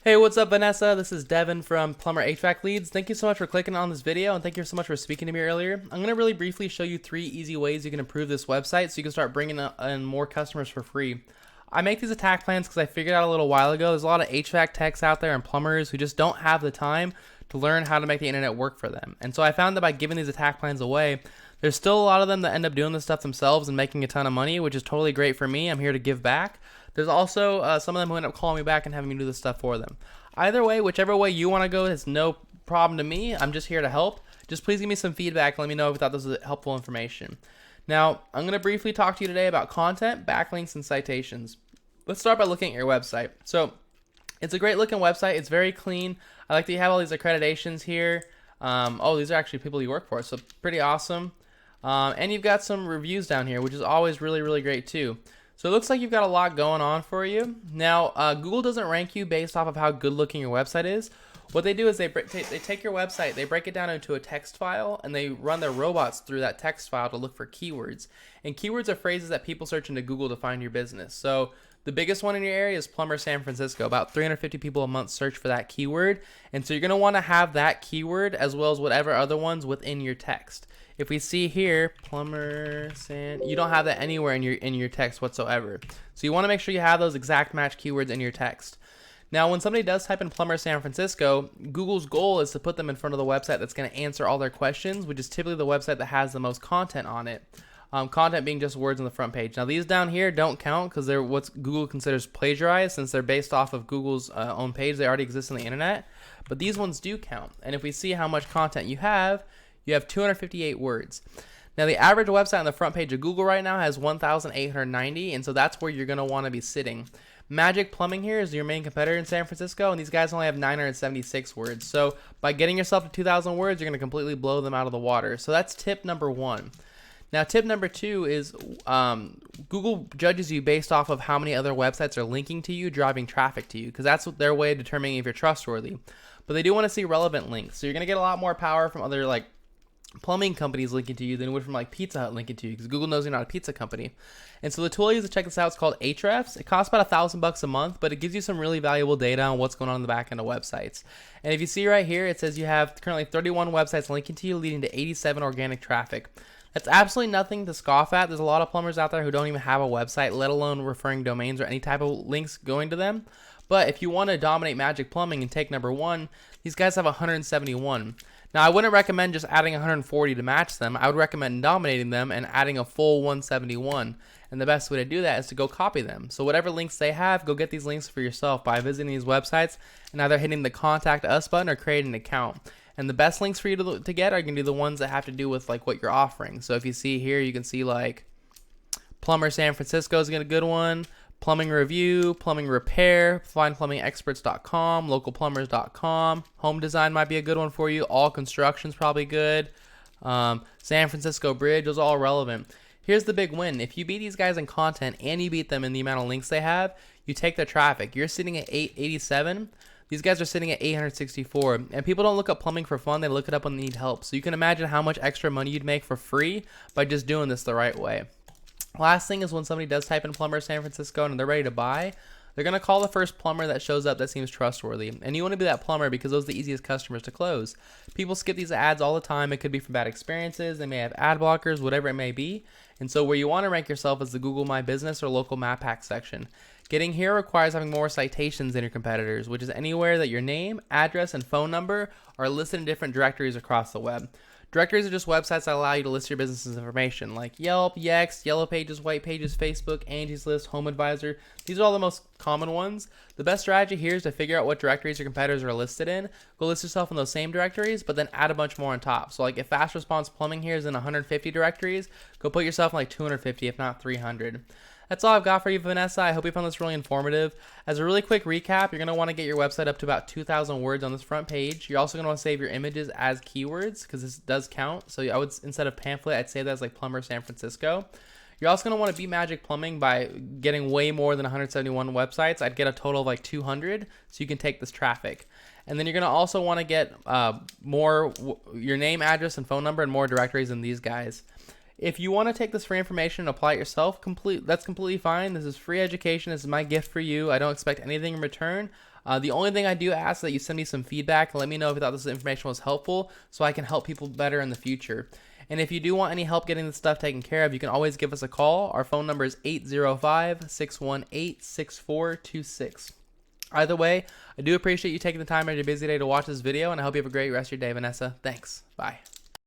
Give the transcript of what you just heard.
Hey, what's up, Vanessa? This is Devin from Plumber HVAC Leads. Thank you so much for clicking on this video, and thank you so much for speaking to me earlier. I'm going to really briefly show you 3 easy ways you can improve this website so you can start bringing in more customers for free. I make these attack plans because I figured out a little while ago there's a lot of HVAC techs out there and plumbers who just don't have the time to learn how to make the internet work for them. And so I found that by giving these attack plans away, there's still a lot of them that end up doing this stuff themselves and making a ton of money, which is totally great for me. I'm here to give back. There's also some of them who end up calling me back and having me do this stuff for them. Either way, whichever way you want to go, it's no problem to me. I'm just here to help. Just please give me some feedback. Let me know if you thought this was helpful information. Now, I'm going to briefly talk to you today about content, backlinks, and citations. Let's start by looking at your website. So, it's a great looking website. It's very clean. I like that you have all these accreditations here. These are actually people you work for, so pretty awesome. And you've got some reviews down here, which is always really, really great too. So it looks like you've got a lot going on for you. Now, Google doesn't rank you based off of how good looking your website is. What they do is they take your website, they break it down into a text file, and they run their robots through that text file to look for keywords. And keywords are phrases that people search into Google to find your business. So the biggest one in your area is Plumber San Francisco. About 350 people a month search for that keyword. And so you're going to want to have that keyword as well as whatever other ones within your text. If we see here, Plumber San, you don't have that anywhere in your text whatsoever. So you want to make sure you have those exact match keywords in your text. Now, when somebody does type in Plumber San Francisco, Google's goal is to put them in front of the website that's going to answer all their questions, which is typically the website that has the most content on it. Content being just words on the front page. Now, these down here don't count because they're what Google considers plagiarized, since they're based off of Google's own page. They already exist on the internet. But these ones do count. And if we see how much content you have 258 words. Now, the average website on the front page of Google right now has 1,890, and so that's where you're going to want to be sitting. Magic Plumbing here is your main competitor in San Francisco, and these guys only have 976 words. So by getting yourself to 2,000 words, you're going to completely blow them out of the water. So that's tip number 1. Now, tip number 2 is Google judges you based off of how many other websites are linking to you, driving traffic to you, because that's their way of determining if you're trustworthy. But they do want to see relevant links. So you're going to get a lot more power from other plumbing companies linking to you than it would from Pizza Hut linking to you, because Google knows you're not a pizza company. And so the tool I use to check this out is called Ahrefs. It costs about $1,000 a month, but it gives you some really valuable data on what's going on in the back end of websites. And if you see right here, it says you have currently 31 websites linking to you, leading to 87 organic traffic. That's absolutely nothing to scoff at. There's a lot of plumbers out there who don't even have a website, let alone referring domains or any type of links going to them. But if you want to dominate Magic Plumbing and take number 1, these guys have 171. Now, I wouldn't recommend just adding 140 to match them. I would recommend dominating them and adding a full 171. And the best way to do that is to go copy them. So whatever links they have, go get these links for yourself by visiting these websites and either hitting the Contact Us button or creating an account. And the best links for you to get are going to be the ones that have to do with what you're offering. So if you see here, you can see Plumber San Francisco is a good one. Plumbing Review, Plumbing Repair, FindPlumbingExperts.com, LocalPlumbers.com. Home Design might be a good one for you. All Construction's probably good. San Francisco Bridge, those are all relevant. Here's the big win. If you beat these guys in content and you beat them in the amount of links they have, you take their traffic. You're sitting at 887. These guys are sitting at 864. And people don't look up plumbing for fun. They look it up when they need help. So you can imagine how much extra money you'd make for free by just doing this the right way. Last thing is when somebody does type in Plumber San Francisco and they're ready to buy, they're going to call the first plumber that shows up that seems trustworthy. And you want to be that plumber because those are the easiest customers to close. People skip these ads all the time. It could be for bad experiences. They may have ad blockers, whatever it may be. And so where you want to rank yourself is the Google My Business or local map hack section. Getting here requires having more citations than your competitors, which is anywhere that your name, address, and phone number are listed in different directories across the web. Directories are just websites that allow you to list your business's information, like Yelp, Yext, Yellow Pages, White Pages, Facebook, Angie's List, Home Advisor. These are all the most common ones. The best strategy here is to figure out what directories your competitors are listed in. Go list yourself in those same directories, but then add a bunch more on top. So if Fast Response Plumbing here is in 150 directories, go put yourself in 250, if not 300. That's all I've got for you, Vanessa. I hope you found this really informative. As a really quick recap, you're going to want to get your website up to about 2,000 words on this front page. You're also going to want to save your images as keywords because this does count. So I would, instead of pamphlet, I'd save that as Plumber San Francisco. You're also going to want to beat Magic Plumbing by getting way more than 171 websites. I'd get a total of 200 so you can take this traffic. And then you're going to also want to get your name, address, and phone number and more directories than these guys. If you want to take this free information and apply it yourself, that's completely fine. This is free education. This is my gift for you. I don't expect anything in return. The only thing I do ask is that you send me some feedback and let me know if you thought this information was helpful so I can help people better in the future. And if you do want any help getting this stuff taken care of, you can always give us a call. Our phone number is 805-618-6426. Either way, I do appreciate you taking the time out of your busy day to watch this video, and I hope you have a great rest of your day, Vanessa. Thanks. Bye.